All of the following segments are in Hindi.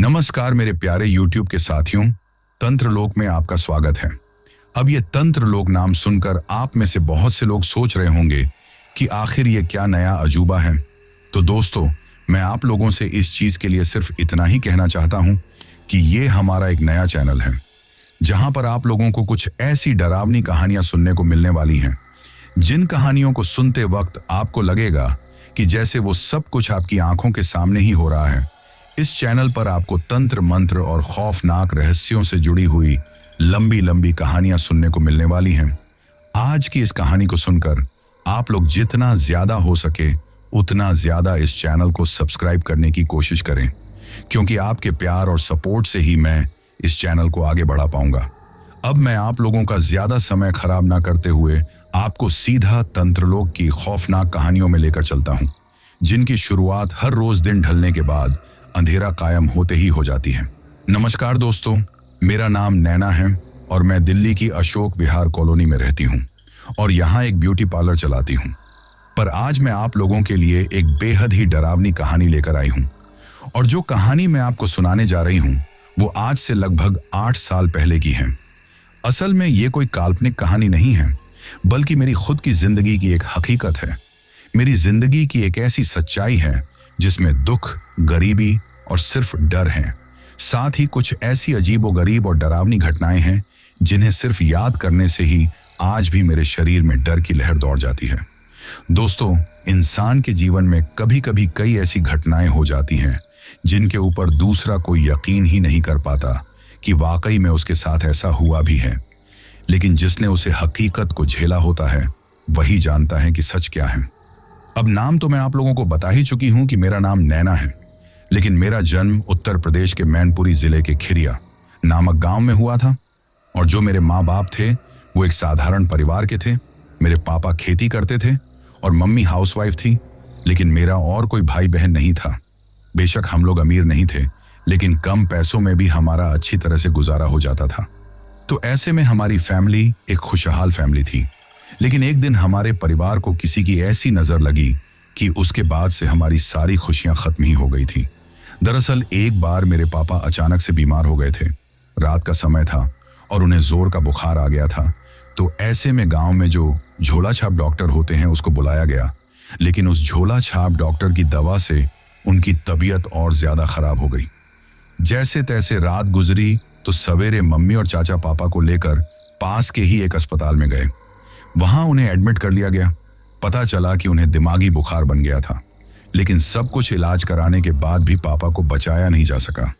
नमस्कार मेरे प्यारे YouTube के साथियों, तंत्र लोक में आपका स्वागत है। अब ये तंत्र लोक नाम सुनकर आप में से बहुत से लोग सोच रहे होंगे कि आखिर ये क्या नया अजूबा है। तो दोस्तों, मैं आप लोगों से इस चीज के लिए सिर्फ इतना ही कहना चाहता हूं कि ये हमारा एक नया चैनल है, जहां पर आप लोगों को कुछ ऐसी डरावनी कहानियां सुनने को मिलने वाली हैं, जिन कहानियों को सुनते वक्त आपको लगेगा कि जैसे वो सब कुछ आपकी आंखों के सामने ही हो रहा है। इस चैनल पर आपको तंत्र मंत्र और खौफनाक रहस्यों से जुड़ी हुई लंबी लंबी कहानियां सुनने को मिलने वाली हैं। आज की इस कहानी को सुनकर आप लोग जितना ज्यादा हो सके उतना ज्यादा इस चैनल को सब्सक्राइब करने की कोशिश करें, क्योंकि आपके प्यार और सपोर्ट से ही मैं इस चैनल को आगे बढ़ा पाऊंगा। अब मैं आप लोगों का ज्यादा समय खराब ना करते हुए आपको सीधा तंत्रलोक की खौफनाक कहानियों में लेकर चलता हूं, जिनकी शुरुआत हर रोज दिन ढलने के बाद अंधेरा कायम होते ही हो जाती है। नमस्कार दोस्तों, मेरा नाम नैना है और मैं दिल्ली की अशोक विहार कॉलोनी में रहती हूँ और यहाँ एक ब्यूटी पार्लर चलाती हूँ। पर आज मैं आप लोगों के लिए एक बेहद ही डरावनी कहानी लेकर आई हूँ, और जो कहानी मैं आपको सुनाने जा रही हूँ वो आज से लगभग 8 साल पहले की है। असल में ये कोई काल्पनिक कहानी नहीं है, बल्कि मेरी खुद की जिंदगी की एक हकीकत है। मेरी जिंदगी की एक ऐसी सच्चाई है जिसमें दुख, गरीबी और सिर्फ डर हैं। साथ ही कुछ ऐसी अजीबोगरीब और डरावनी घटनाएं हैं जिन्हें सिर्फ याद करने से ही आज भी मेरे शरीर में डर की लहर दौड़ जाती है। दोस्तों, इंसान के जीवन में कभी कभी कई ऐसी घटनाएं हो जाती हैं जिनके ऊपर दूसरा कोई यकीन ही नहीं कर पाता कि वाकई में उसके साथ ऐसा हुआ भी है। लेकिन जिसने उसे हकीकत को झेला होता है वही जानता है कि सच क्या है। अब नाम तो मैं आप लोगों को बता ही चुकी हूं कि मेरा नाम नैना है, लेकिन मेरा जन्म उत्तर प्रदेश के मैनपुरी जिले के खिरिया नामक गांव में हुआ था। और जो मेरे माँ बाप थे वो एक साधारण परिवार के थे। मेरे पापा खेती करते थे और मम्मी हाउसवाइफ थी, लेकिन मेरा और कोई भाई बहन नहीं था। बेशक हम लोग अमीर नहीं थे, लेकिन कम पैसों में भी हमारा अच्छी तरह से गुजारा हो जाता था। तो ऐसे में हमारी फैमिली एक खुशहाल फैमिली थी। लेकिन एक दिन हमारे परिवार को किसी की ऐसी नजर लगी कि उसके बाद से हमारी सारी खुशियां खत्म ही हो गई थी। दरअसल एक बार मेरे पापा अचानक से बीमार हो गए थे। रात का समय था और उन्हें जोर का बुखार आ गया था। तो ऐसे में गांव में जो झोला छाप डॉक्टर होते हैं उसको बुलाया गया, लेकिन उस झोला छाप डॉक्टर की दवा से उनकी तबीयत और ज्यादा खराब हो गई। जैसे तैसे रात गुजरी तो सवेरे मम्मी और चाचा पापा को लेकर पास के ही एक अस्पताल में गए। वहां उन्हें एडमिट कर लिया गया। पता चला कि उन्हें दिमागी बुखार बन गया था, लेकिन सब कुछ इलाज कराने के बाद भी पापा को बचाया नहीं जा सका।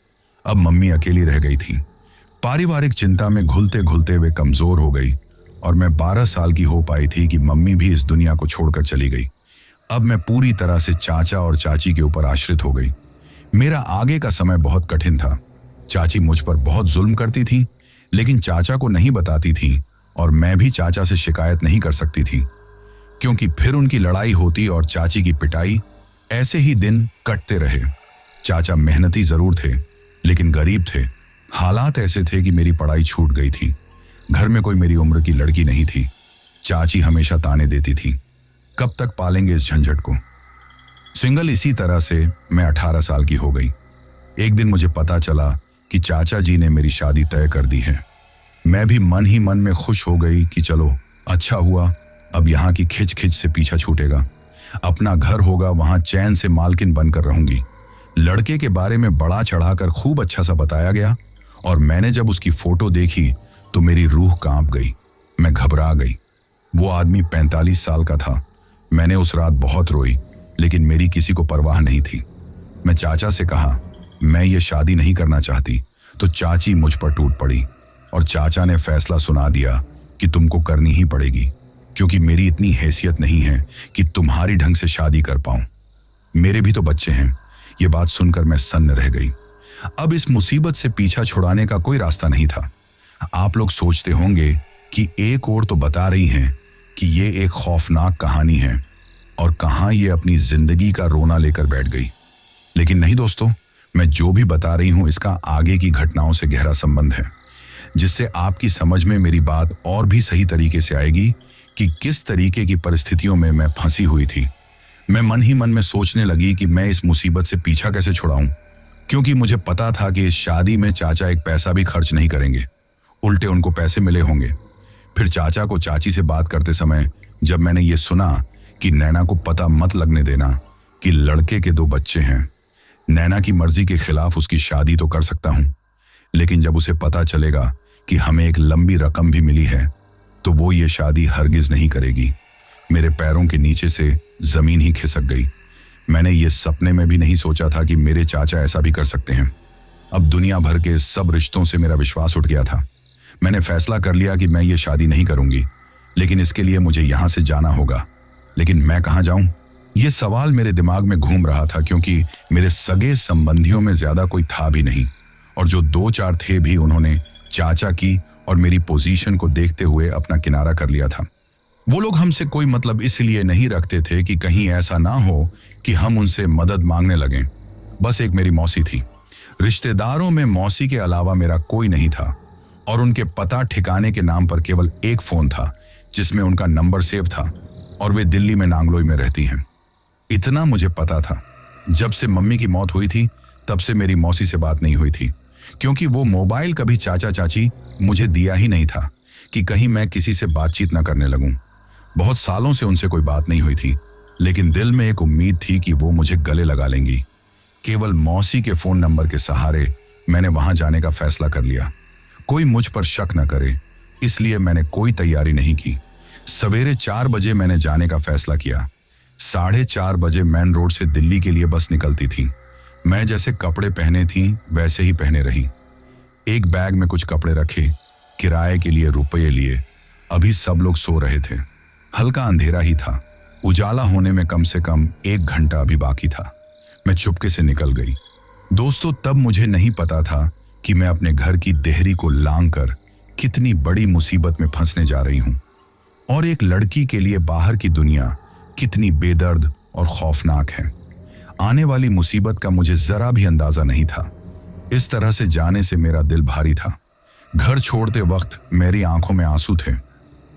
अब मम्मी अकेली रह गई थी। पारिवारिक चिंता में घुलते घुलते वे कमजोर हो गई और मैं 12 साल की हो पाई थी कि मम्मी भी इस दुनिया को छोड़कर चली गई। अब मैं पूरी तरह से चाचा और चाची के ऊपर आश्रित हो गई। मेरा आगे का समय बहुत कठिन था। चाची मुझ पर बहुत जुल्म करती थी, लेकिन चाचा को नहीं बताती थी, और मैं भी चाचा से शिकायत नहीं कर सकती थी, क्योंकि फिर उनकी लड़ाई होती और चाची की पिटाई। ऐसे ही दिन कटते रहे। चाचा मेहनती जरूर थे, लेकिन गरीब थे। हालात ऐसे थे कि मेरी पढ़ाई छूट गई थी। घर में कोई मेरी उम्र की लड़की नहीं थी। चाची हमेशा ताने देती थी, कब तक पालेंगे इस झंझट को। सिंगल इसी तरह से मैं 18 साल की हो गई। एक दिन मुझे पता चला कि चाचा जी ने मेरी शादी तय कर दी है। मैं भी मन ही मन में खुश हो गई कि चलो अच्छा हुआ, अब यहाँ की खिच खिच से पीछा छूटेगा। अपना घर होगा, वहां चैन से मालकिन बनकर रहूंगी। लड़के के बारे में बड़ा चढ़ाकर खूब अच्छा सा बताया गया, और मैंने जब उसकी फोटो देखी तो मेरी रूह कांप गई। मैं घबरा गई। वो आदमी 45 साल का था। मैंने उस रात बहुत रोई, लेकिन मेरी किसी को परवाह नहीं थी। मैं चाचा से कहा मैं ये शादी नहीं करना चाहती, तो चाची मुझ पर टूट पड़ी और चाचा ने फैसला सुना दिया कि तुमको करनी ही पड़ेगी, क्योंकि मेरी इतनी हैसियत नहीं है कि तुम्हारी ढंग से शादी कर पाऊं। मेरे भी तो बच्चे हैं। ये बात सुनकर मैं सन्न रह गई। अब इस मुसीबत से पीछा छुड़ाने का कोई रास्ता नहीं था। आप लोग सोचते होंगे कि एक और तो बता रही हैं कि ये एक खौफनाक कहानी है और कहां ये अपनी जिंदगी का रोना लेकर बैठ गई। लेकिन नहीं दोस्तों, मैं जो भी बता रही हूं इसका आगे की घटनाओं से गहरा संबंध है, जिससे आपकी समझ में मेरी बात और भी सही तरीके से आएगी कि किस तरीके की परिस्थितियों में मैं फंसी हुई थी। मैं मन ही मन में सोचने लगी कि मैं इस मुसीबत से पीछा कैसे छुड़ाऊं। क्योंकि मुझे पता था कि इस शादी में चाचा एक पैसा भी खर्च नहीं करेंगे, उल्टे उनको पैसे मिले होंगे। फिर चाचा को चाची से बात करते समय जब मैंने ये सुना कि नैना को पता मत लगने देना कि लड़के के 2 बच्चे हैं, नैना की मर्जी के खिलाफ उसकी शादी तो कर सकता हूं, लेकिन जब उसे पता चलेगा कि हमें एक लंबी रकम भी मिली है तो वो ये शादी हरगिज नहीं करेगी। मेरे पैरों के नीचे से जमीन ही खिसक गई। मैंने ये सपने में भी नहीं सोचा था कि मेरे चाचा ऐसा भी कर सकते हैं। अब दुनिया भर के सब रिश्तों से मेरा विश्वास उठ गया था। मैंने फैसला कर लिया कि मैं ये शादी नहीं करूंगी, लेकिन इसके लिए मुझे यहां से जाना होगा। लेकिन मैं कहां जाऊं? ये सवाल मेरे दिमाग में घूम रहा था, क्योंकि मेरे सगे संबंधियों में ज्यादा कोई था भी नहीं, और जो 2-4 थे भी उन्होंने चाचा की और मेरी पोजीशन को देखते हुए अपना किनारा कर लिया था। वो लोग हमसे कोई मतलब इसलिए नहीं रखते थे कि कहीं ऐसा ना हो कि हम उनसे मदद मांगने लगें। बस एक मेरी मौसी थी। रिश्तेदारों में मौसी के अलावा मेरा कोई नहीं था, और उनके पता ठिकाने के नाम पर केवल एक फोन था जिसमें उनका नंबर सेव था, और वे दिल्ली में नांगलोई में रहती हैं। इतना मुझे पता था। जब से मम्मी की मौत हुई थी तब से मेरी मौसी से बात नहीं हुई थी, क्योंकि वो मोबाइल कभी चाचा चाची मुझे दिया ही नहीं था कि कहीं मैं किसी से बातचीत न करने लगूं। बहुत सालों से उनसे कोई बात नहीं हुई थी, लेकिन दिल में एक उम्मीद थी कि वो मुझे गले लगा लेंगी। केवल मौसी के फोन नंबर के सहारे मैंने वहां जाने का फैसला कर लिया। कोई मुझ पर शक न करे, इसलिए मैंने कोई तैयारी नहीं की। सवेरे 4 बजे मैंने जाने का फैसला किया। 4:30 बजे मेन रोड से दिल्ली के लिए बस निकलती थी। मैं जैसे कपड़े पहने थी वैसे ही पहने रही। एक बैग में कुछ कपड़े रखे, किराए के लिए रुपये लिए। अभी सब लोग सो रहे थे। हल्का अंधेरा ही था। उजाला होने में कम से कम 1 घंटा अभी बाकी था। मैं चुपके से निकल गई। दोस्तों, तब मुझे नहीं पता था कि मैं अपने घर की देहरी को लांग कर कितनी बड़ी मुसीबत में फंसने जा रही हूं, और एक लड़की के लिए बाहर की दुनिया कितनी बेदर्द और खौफनाक है। आने वाली मुसीबत का मुझे जरा भी अंदाजा नहीं था। इस तरह से जाने से मेरा दिल भारी था। घर छोड़ते वक्त मेरी आंखों में आंसू थे।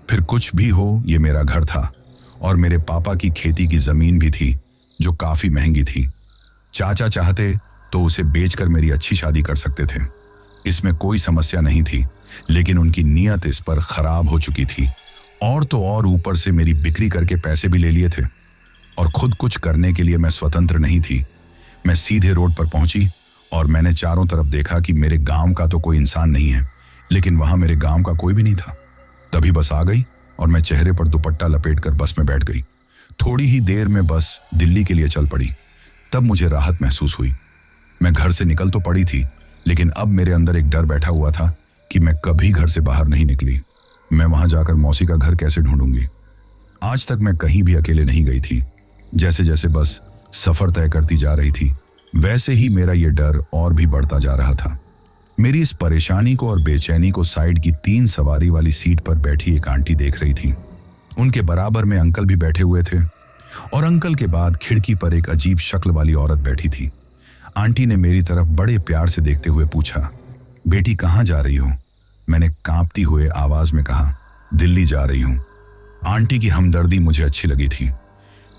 फिर कुछ भी हो, ये मेरा घर था, और मेरे पापा की खेती की जमीन भी थी जो काफी महंगी थी। चाचा चाहते तो उसे बेचकर मेरी अच्छी शादी कर सकते थे, इसमें कोई समस्या नहीं थी, लेकिन उनकी नीयत इस पर खराब हो चुकी थी। और तो और ऊपर से मेरी बिक्री करके पैसे भी ले लिए थे, और खुद कुछ करने के लिए मैं स्वतंत्र नहीं थी। मैं सीधे रोड पर पहुंची और मैंने चारों तरफ देखा कि मेरे गांव का तो कोई इंसान नहीं है, लेकिन वहां मेरे गांव का कोई भी नहीं था। तभी बस आ गई और मैं चेहरे पर दुपट्टा लपेटकर बस में बैठ गई। थोड़ी ही देर में बस दिल्ली के लिए चल पड़ी। तब मुझे राहत महसूस हुई। मैं घर से निकल तो पड़ी थी, लेकिन अब मेरे अंदर एक डर बैठा हुआ था कि मैं कभी घर से बाहर नहीं निकली। मैं वहां जाकर मौसी का घर कैसे ढूंढूंगी? आज तक मैं कहीं भी अकेले नहीं गई थी। जैसे जैसे बस सफर तय करती जा रही थी, वैसे ही मेरा ये डर और भी बढ़ता जा रहा था। मेरी इस परेशानी को और बेचैनी को साइड की 3 सवारी वाली सीट पर बैठी एक आंटी देख रही थी। उनके बराबर में अंकल भी बैठे हुए थे, और अंकल के बाद खिड़की पर एक अजीब शक्ल वाली औरत बैठी थी। आंटी ने मेरी तरफ बड़े प्यार से देखते हुए पूछा, बेटी कहाँ जा रही हो? मैंने कांपती हुए आवाज में कहा, दिल्ली जा रही हूं। आंटी की हमदर्दी मुझे अच्छी लगी थी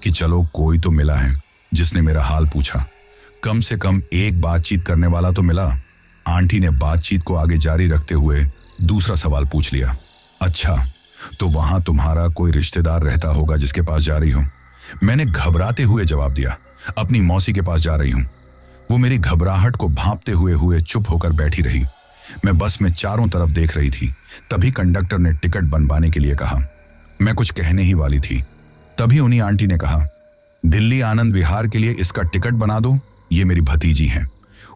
कि चलो कोई तो मिला है जिसने मेरा हाल पूछा। कम से कम एक बातचीत करने वाला तो मिला। आंटी ने बातचीत को आगे जारी रखते हुए दूसरा सवाल पूछ लिया, अच्छा तो वहां तुम्हारा कोई रिश्तेदार रहता होगा जिसके पास जा रही हो? मैंने घबराते हुए जवाब दिया, अपनी मौसी के पास जा रही हूं। वो मेरी घबराहट को भांपते हुए हुए चुप होकर बैठी रही। मैं बस में चारों तरफ देख रही थी। तभी कंडक्टर ने टिकट बनवाने के लिए कहा। मैं कुछ कहने ही वाली थी, तभी उन्हीं आंटी ने कहा, दिल्ली आनंद विहार के लिए इसका टिकट बना दो, ये मेरी भतीजी हैं।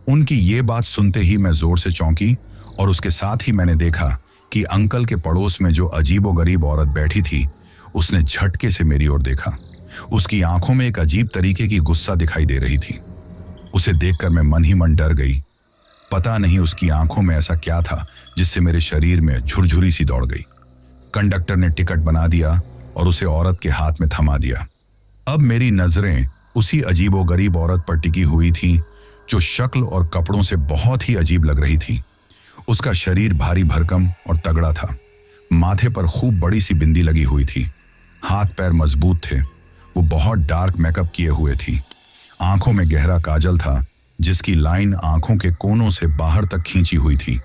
उनकी ये बात सुनते ही मैं जोर से चौंकी, और उसके साथ ही मैंने देखा कि अंकल के पड़ोस में जो अजीबोगरीब औरत बैठी थी, उसने झटके से मेरी ओर देखा। उसकी आंखों में एक अजीब तरीके की गुस्सा दिखाई दे रही थी। उसे देखकर मैं मन ही मन डर गई। पता नहीं उसकी आंखों में ऐसा क्या था जिससे मेरे शरीर में झुरझुरी सी दौड़ गई। कंडक्टर ने टिकट बना दिया और उसे औरत के हाथ में थमा दिया। अब मेरी नजरें उसी अजीबोगरीब औरत पर टिकी हुई थी जो शक्ल और कपड़ों से बहुत ही अजीब लग रही थी। उसका शरीर भारी भरकम और तगड़ा था। माथे पर खूब बड़ी सी बिंदी लगी हुई थी। हाथ पैर मजबूत थे। वो बहुत डार्क मेकअप किए हुए थी। आंखों में गहरा काजल था जिसकी लाइन आंखों के कोनों से बाहर तक खींची हुई थी।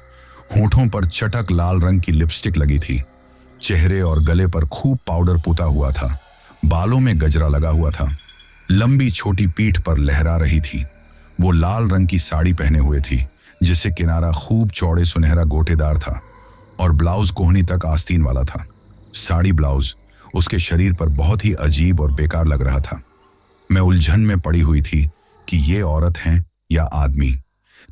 होठों पर चटक लाल रंग की लिपस्टिक लगी थी। चेहरे और गले पर खूब पाउडर पुता हुआ था। बालों में गजरा लगा हुआ था। लंबी छोटी पीठ पर लहरा रही थी। वो लाल रंग की साड़ी पहने हुए थी, जिससे किनारा खूब चौड़े सुनहरा गोटेदार था और ब्लाउज कोहनी तक आस्तीन वाला था। साड़ी ब्लाउज उसके शरीर पर बहुत ही अजीब और बेकार लग रहा था। मैं उलझन में पड़ी हुई थी कि ये औरत है या आदमी।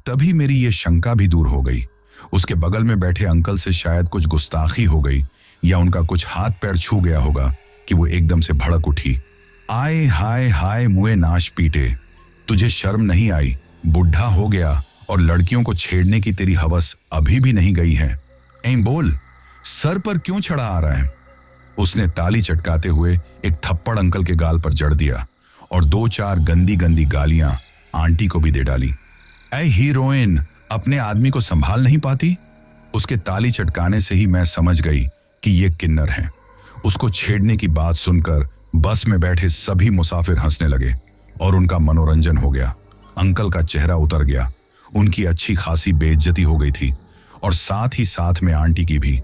तभी मेरी ये शंका भी दूर हो गई। उसके बगल में बैठे अंकल से शायद कुछ गुस्ताखी हो गई या उनका कुछ हाथ पैर छू गया होगा कि वो एकदम से भड़क उठी। आए हाय हाय मुए नाश पीटे, तुझे शर्म नहीं आई? बुढ़ा हो गया और लड़कियों को छेड़ने की तेरी हवस अभी भी नहीं गई है? बोल, सर पर क्यों चढ़ा आ रहा है? उसने ताली चटकाते हुए एक थप्पड़ अंकल के गाल पर जड़ दिया और 2-4 गंदी गंदी गालियां आंटी को भी दे डाली। ऐ हीरोइन, अपने आदमी को संभाल नहीं पाती? उसके ताली चटकाने से ही मैं समझ गई कि ये किन्नर है। उसको छेड़ने की बात सुनकर बस में बैठे सभी मुसाफिर हंसने लगे और उनका मनोरंजन हो गया। अंकल का चेहरा उतर गया। उनकी अच्छी खासी बेइज्जती हो गई थी और साथ ही साथ में आंटी की भी।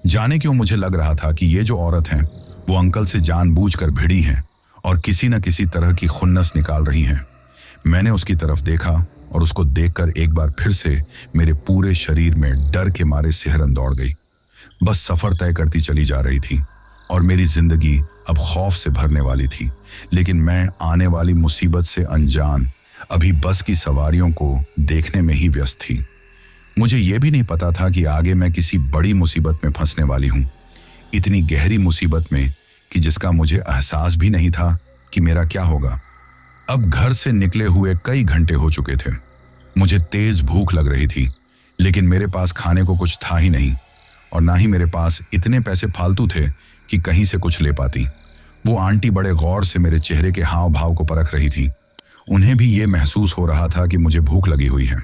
जाने क्यों मुझे लग रहा था कि ये जो औरत है वो अंकल से जानबूझकर भिड़ी हैं और किसी न किसी तरह की खुन्नस निकाल रही हैं। मैंने उसकी तरफ देखा और उसको देखकर एक बार फिर से मेरे पूरे शरीर में डर के मारे सिहरन दौड़ गई। बस सफर तय करती चली जा रही थी और मेरी जिंदगी अब खौफ से भरने वाली थी। लेकिन मैं आने वाली मुसीबत से अनजान अभी बस की सवारियों को देखने में ही व्यस्त थी। मुझे यह भी नहीं पता था कि आगे मैं किसी बड़ी मुसीबत में फंसने वाली हूं। इतनी गहरी मुसीबत में कि जिसका मुझे एहसास भी नहीं था कि मेरा क्या होगा। अब घर से निकले हुए कई घंटे हो चुके थे। मुझे तेज भूख लग रही थी, लेकिन मेरे पास खाने को कुछ था ही नहीं और ना ही मेरे पास इतने पैसे फालतू थे कि कहीं से कुछ ले पाती। वो आंटी बड़े गौर से मेरे चेहरे के हाव भाव को परख रही थी। उन्हें भी ये महसूस हो रहा था कि मुझे भूख लगी हुई है।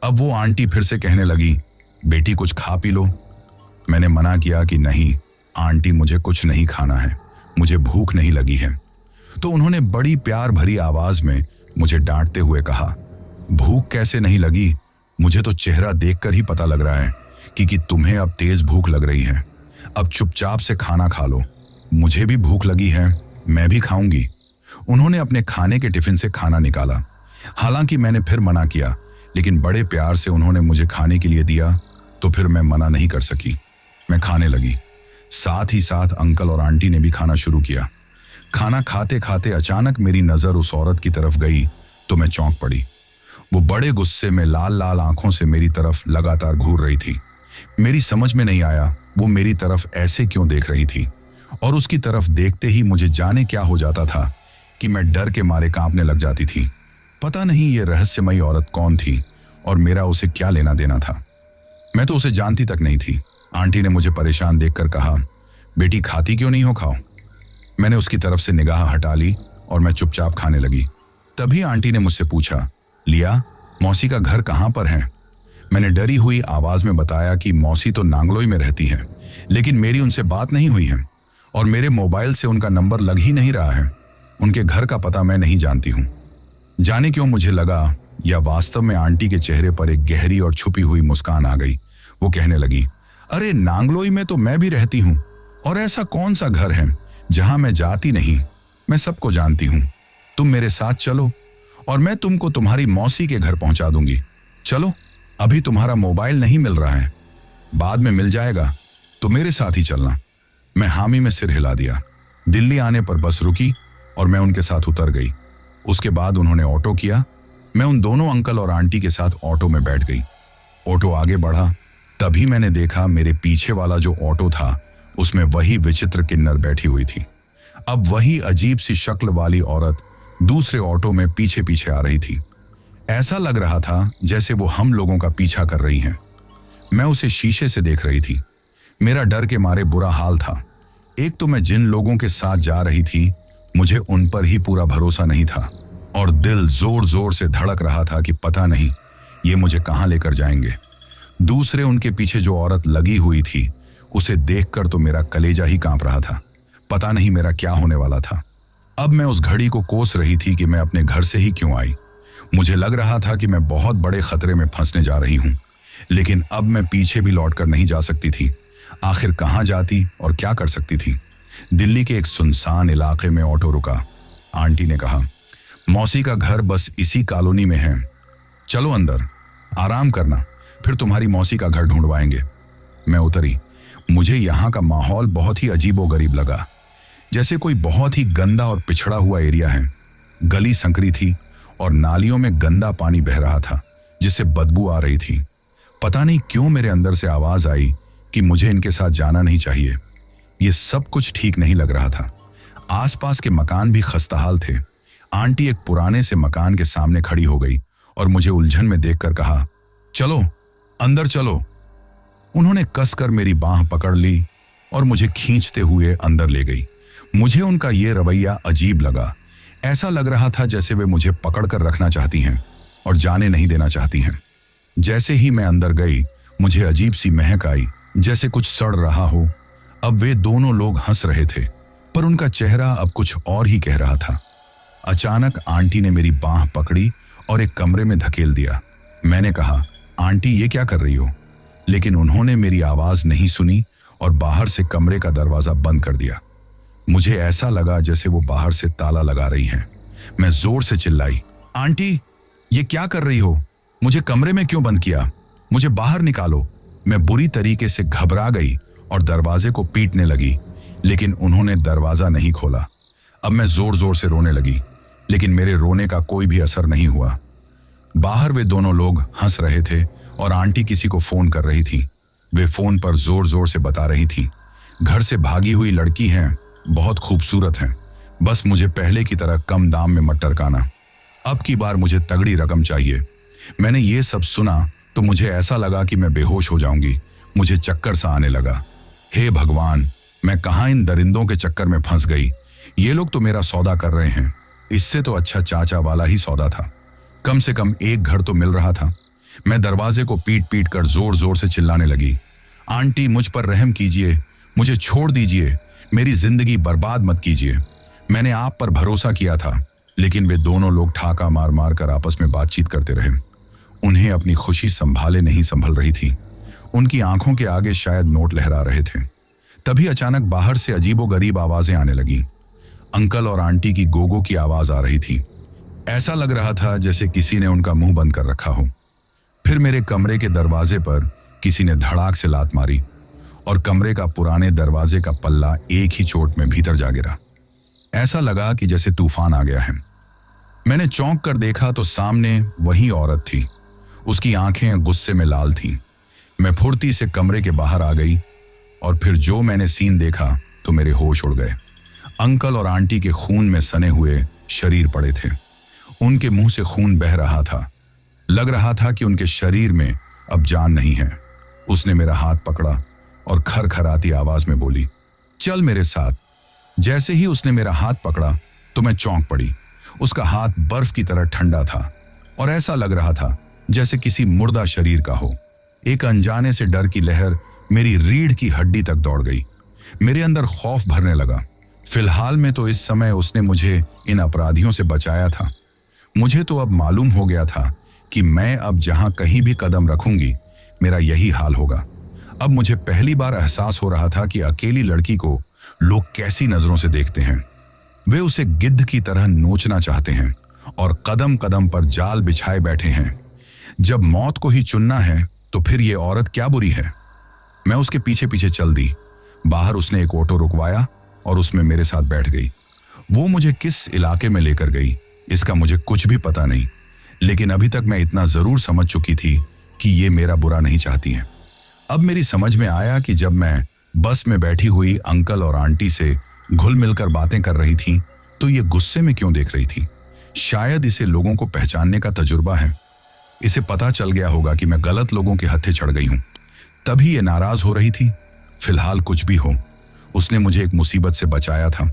अब वो आंटी फिर से कहने लगी, बेटी कुछ खा पी लो। मैंने मना किया कि नहीं आंटी, मुझे कुछ नहीं खाना है, मुझे भूख नहीं लगी है। तो उन्होंने बड़ी प्यार भरी आवाज में मुझे डांटते हुए कहा, भूख कैसे नहीं लगी? मुझे तो चेहरा देखकर ही पता लग रहा है कि तुम्हें अब तेज भूख लग रही है। अब चुपचाप से खाना खा लो। मुझे भी भूख लगी है, मैं भी खाऊंगी। उन्होंने अपने खाने के टिफिन से खाना निकाला। हालांकि मैंने फिर मना किया, लेकिन बड़े प्यार से उन्होंने मुझे खाने के लिए दिया तो फिर मैं मना नहीं कर सकी। मैं खाने लगी। साथ ही साथ अंकल और आंटी ने भी खाना शुरू किया। खाना खाते खाते अचानक मेरी नजर उस औरत की तरफ गई तो मैं चौंक पड़ी। वो बड़े गुस्से में लाल लाल आंखों से मेरी तरफ लगातार घूर रही थी। मेरी समझ में नहीं आया वो मेरी तरफ ऐसे क्यों देख रही थी, और उसकी तरफ देखते ही मुझे जाने क्या हो जाता था कि मैं डर के मारे कांपने लग जाती थी। पता नहीं ये रहस्यमयी औरत कौन थी और मेरा उसे क्या लेना देना था। मैं तो उसे जानती तक नहीं थी। आंटी ने मुझे परेशान देखकर कहा, बेटी खाती क्यों नहीं हो, खाओ। मैंने उसकी तरफ से निगाह हटा ली और मैं चुपचाप खाने लगी। तभी आंटी ने मुझसे पूछा, लिया मौसी का घर कहाँ पर है? मैंने डरी हुई आवाज में बताया कि मौसी तो नांगलोई में रहती है, लेकिन मेरी उनसे बात नहीं हुई है और मेरे मोबाइल से उनका नंबर लग ही नहीं रहा है। उनके घर का पता मैं नहीं जानती हूँ। जाने क्यों मुझे लगा या वास्तव में आंटी के चेहरे पर एक गहरी और छुपी हुई मुस्कान आ गई। वो कहने लगी, अरे नांगलोई में तो मैं भी रहती हूँ और ऐसा कौन सा घर है जहां मैं जाती नहीं? मैं सबको जानती हूँ। तुम मेरे साथ चलो और मैं तुमको तुम्हारी मौसी के घर पहुंचा दूंगी। चलो, अभी तुम्हारा मोबाइल नहीं मिल रहा है, बाद में मिल जाएगा, तो मेरे साथ ही चलना। मैं हामी में सिर हिला दिया। दिल्ली आने पर बस रुकी और मैं उनके साथ उतर गई। उसके बाद उन्होंने ऑटो किया। मैं उन दोनों अंकल और आंटी के साथ ऑटो में बैठ गई। ऑटो आगे बढ़ा, तभी मैंने देखा मेरे पीछे वाला जो ऑटो था उसमें वही विचित्र किन्नर बैठी हुई थी। अब वही अजीब सी शक्ल वाली औरत दूसरे ऑटो में पीछे पीछे आ रही थी। ऐसा लग रहा था जैसे वो हम लोगों का पीछा कर रही हैं। मैं उसे शीशे से देख रही थी। मेरा डर के मारे बुरा हाल था। एक तो मैं जिन लोगों के साथ जा रही थी मुझे उन पर ही पूरा भरोसा नहीं था और दिल जोर जोर से धड़क रहा था कि पता नहीं ये मुझे कहां लेकर जाएंगे। दूसरे उनके पीछे जो औरत लगी हुई थी उसे देखकर तो मेरा कलेजा ही कांप रहा था। पता नहीं मेरा क्या होने वाला था। अब मैं उस घड़ी को कोस रही थी कि मैं अपने घर से ही क्यों आई। मुझे लग रहा था कि मैं बहुत बड़े खतरे में फंसने जा रही हूं, लेकिन अब मैं पीछे भी लौटकर नहीं जा सकती थी। आखिर कहां जाती और क्या कर सकती थी। दिल्ली के एक सुनसान इलाके में ऑटो रुका। आंटी ने कहा, मौसी का घर बस इसी कॉलोनी में है, चलो अंदर आराम करना, फिर तुम्हारी मौसी का घर ढूंढवाएंगे। मैं उतरी। मुझे यहाँ का माहौल बहुत ही अजीबोगरीब लगा, जैसे कोई बहुत ही गंदा और पिछड़ा हुआ एरिया है। गली संकरी थी और नालियों में गंदा पानी बह रहा था जिससे बदबू आ रही थी। पता नहीं क्यों मेरे अंदर से आवाज आई कि मुझे इनके साथ जाना नहीं चाहिए। ये सब कुछ ठीक नहीं लग रहा था। आसपास के मकान भी खस्ताहाल थे। आंटी एक पुराने से मकान के सामने खड़ी हो गई और मुझे उलझन में देखकर कहा, चलो अंदर चलो। उन्होंने कसकर मेरी बांह पकड़ ली और मुझे खींचते हुए अंदर ले गई। मुझे उनका ये रवैया अजीब लगा। ऐसा लग रहा था जैसे वे मुझे पकड़कर रखना चाहती हैं और जाने नहीं देना चाहती हैं। जैसे ही मैं अंदर गई, मुझे अजीब सी महक आई, जैसे कुछ सड़ रहा हो। अब वे दोनों लोग हंस रहे थे, पर उनका चेहरा अब कुछ और ही कह रहा था। अचानक आंटी ने मेरी बांह पकड़ी और एक कमरे में धकेल दिया। मैंने कहा, आंटी ये क्या कर रही हो? लेकिन उन्होंने मेरी आवाज नहीं सुनी और बाहर से कमरे का दरवाजा बंद कर दिया। मुझे ऐसा लगा जैसे वो बाहर से ताला लगा रही हैं। मैं जोर से चिल्लाई, आंटी ये क्या कर रही हो? मुझे कमरे में क्यों बंद किया? मुझे बाहर निकालो। मैं बुरी तरीके से घबरा गई और दरवाजे को पीटने लगी, लेकिन उन्होंने दरवाजा नहीं खोला। अब मैं जोर जोर से रोने लगी, लेकिन मेरे रोने का कोई भी असर नहीं हुआ। बाहर वे दोनों लोग हंस रहे थे और आंटी किसी को फोन कर रही थी। वे फोन पर जोर जोर से बता रही थी, घर से भागी हुई लड़की हैं, बहुत खूबसूरत हैं, बस मुझे पहले की तरह कम दाम में मत टरकाना। अब की बार मुझे तगड़ी रकम चाहिए। मैंने ये सब सुना तो मुझे ऐसा लगा कि मैं बेहोश हो जाऊंगी। मुझे चक्कर सा आने लगा। हे भगवान, मैं कहाँ इन दरिंदों के चक्कर में फंस गई। ये लोग तो मेरा सौदा कर रहे हैं। इससे तो अच्छा चाचा वाला ही सौदा था। कम से कम एक घर तो मिल रहा था। मैं दरवाजे को पीट पीट कर जोर जोर से चिल्लाने लगी, आंटी मुझ पर रहम कीजिए, मुझे छोड़ दीजिए, मेरी जिंदगी बर्बाद मत कीजिए। मैंने आप पर भरोसा किया था। लेकिन वे दोनों लोग ठाका मार मार कर आपस में बातचीत करते रहे। उन्हें अपनी खुशी संभाले नहीं संभल रही थी। उनकी आंखों के आगे शायद नोट लहरा रहे थे। तभी अचानक बाहर से अजीबोगरीब आवाजें आने लगी। अंकल और आंटी की गोगो की आवाज आ रही थी। ऐसा लग रहा था जैसे किसी ने उनका मुंह बंद कर रखा हो। फिर मेरे कमरे के दरवाजे पर किसी ने धड़ाक से लात मारी और कमरे का पुराने दरवाजे का पल्ला एक ही चोट में भीतर जा गिरा। ऐसा लगा कि जैसे तूफान आ गया है। मैंने चौंक कर देखा तो सामने वही औरत थी। उसकी आंखें गुस्से में लाल थीं। मैं फुर्ती से कमरे के बाहर आ गई और फिर जो मैंने सीन देखा तो मेरे होश उड़ गए। अंकल और आंटी के खून में सने हुए शरीर पड़े थे। उनके मुंह से खून बह रहा था। लग रहा था कि उनके शरीर में अब जान नहीं है। उसने मेरा हाथ पकड़ा और खरखराती आवाज में बोली, चल मेरे साथ। जैसे ही उसने मेरा हाथ पकड़ा तो मैं चौंक पड़ी। उसका हाथ बर्फ की तरह ठंडा था और ऐसा लग रहा था जैसे किसी मुर्दा शरीर का हो। एक अनजाने से डर की लहर मेरी रीढ़ की हड्डी तक दौड़ गई। मेरे अंदर खौफ भरने लगा। फिलहाल में तो इस समय उसने मुझे इन अपराधियों से बचाया था। मुझे तो अब मालूम हो गया था कि मैं अब जहां कहीं भी कदम रखूंगी मेरा यही हाल होगा। अब मुझे पहली बार एहसास हो रहा था कि अकेली लड़की को लोग कैसी नजरों से देखते हैं। वे उसे गिद्ध की तरह नोचना चाहते हैं और कदम कदम पर जाल बिछाए बैठे हैं। जब मौत को ही चुनना है तो फिर ये औरत क्या बुरी है। मैं उसके पीछे पीछे चल दी। बाहर उसने एक ऑटो रुकवाया और उसमें मेरे साथ बैठ गई। वो मुझे किस इलाके में लेकर गई इसका मुझे कुछ भी पता नहीं, लेकिन अभी तक मैं इतना जरूर समझ चुकी थी कि ये मेरा बुरा नहीं चाहती हैं। अब मेरी समझ में आया कि जब मैं बस में बैठी हुई अंकल और आंटी से घुल मिलकर बातें कर रही थी तो ये गुस्से में क्यों देख रही थी। शायद इसे लोगों को पहचानने का तजुर्बा है। इसे पता चल गया होगा कि मैं गलत लोगों के हत्थे चढ़ गई हूं, तभी ये नाराज हो रही थी। फिलहाल कुछ भी हो, उसने मुझे एक मुसीबत से बचाया था।